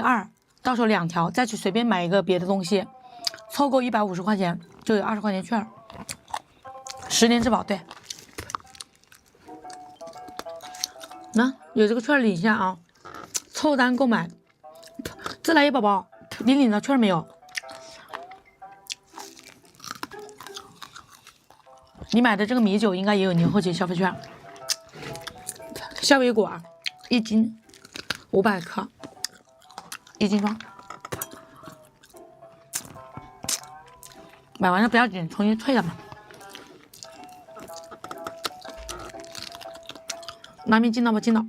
2，到手2条，再去随便买一个别的东西，凑够150块钱就有20块钱券，10年质保。对，那有这个券领一下啊，凑单购买。自来也宝宝，你领到券没有？你买的这个米酒应该也有年后节消费券。夏威果1斤500克，1斤装。买完了不要紧，重新退了吧。拉面进到不进到？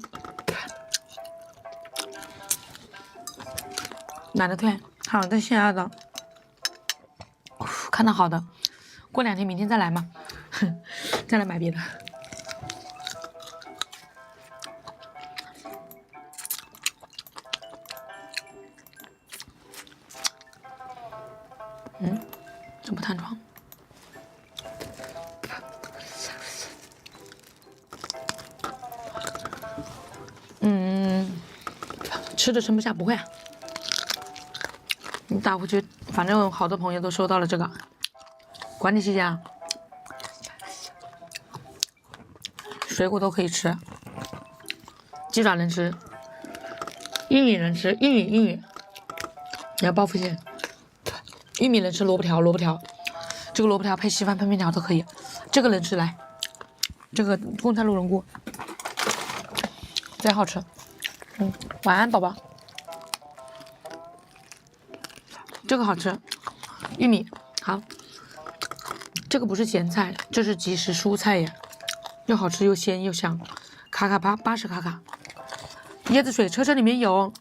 懒得退，好的，亲爱的，看到好的，过2天明天再来嘛，再来买别的。怎么弹窗？吃的撑不下，不会啊。你打回去，反正好多朋友都收到了这个。管理期间啊，水果都可以吃，鸡爪能吃，玉米能吃，玉米，你要报复性。玉米能吃，萝卜条，这个萝卜条配稀饭配面条都可以，这个能吃来，这个贡菜鹿茸菇贼好吃。晚安宝宝。这个好吃，玉米好，这个不是咸菜，这是即食蔬菜呀，又好吃又鲜又香，卡卡80卡卡。椰子水车里面有，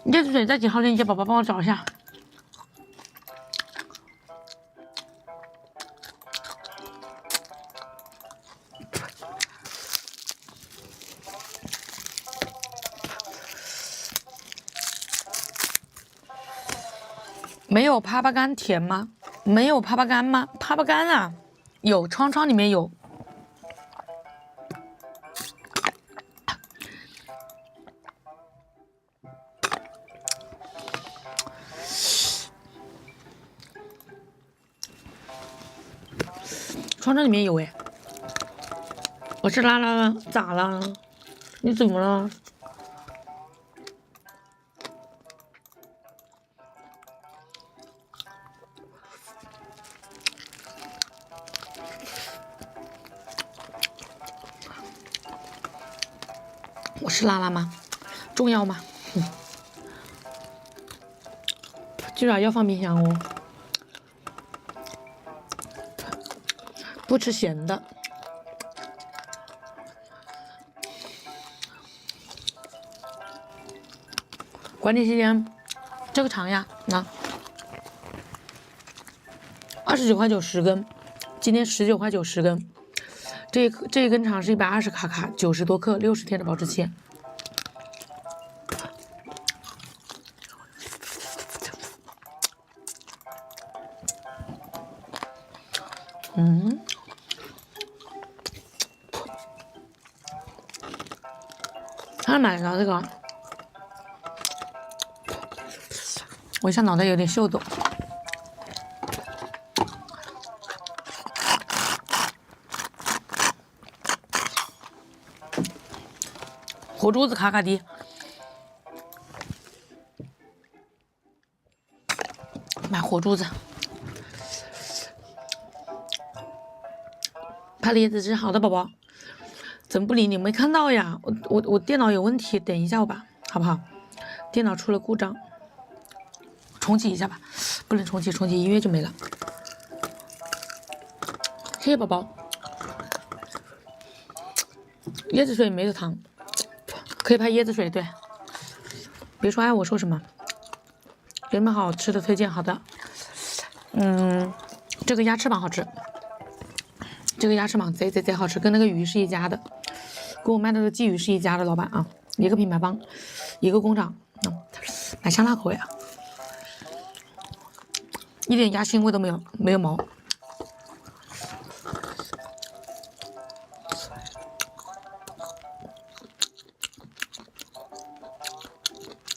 椰子水在几号链接？宝宝帮我找一下。没有帕巴干甜吗？没有帕巴干吗？帕巴干啊，有，窗里面有。窗里面有哎。我是拉拉，咋了？你怎么了？我是拉拉吗？重要吗？鸡爪要放冰箱哦，不吃咸的。管理期间，这个长呀，那29块9 10根，今天19块9 10根。这一根长是120卡卡，90多克，60天的保质期。哪买的这个？我一下脑袋有点秀逗。火珠子卡卡迪，买火珠子。拍了椰子汁，好的宝宝。怎么不理你？没看到呀？我电脑有问题，等一下吧，好不好？电脑出了故障，重启一下吧。不能重启，重启音乐就没了。谢谢宝宝。椰子水没有糖，可以拍椰子水，对。别说爱我说什么。有什么好吃的推荐？好的。这个鸭翅膀好吃。这个鸭翅膀贼好吃，跟那个鱼是一家的，跟我卖的这个鲫鱼是一家的老板啊，一个品牌方，一个工厂，买香辣口味啊，一点鸭腥味都没有，没有毛。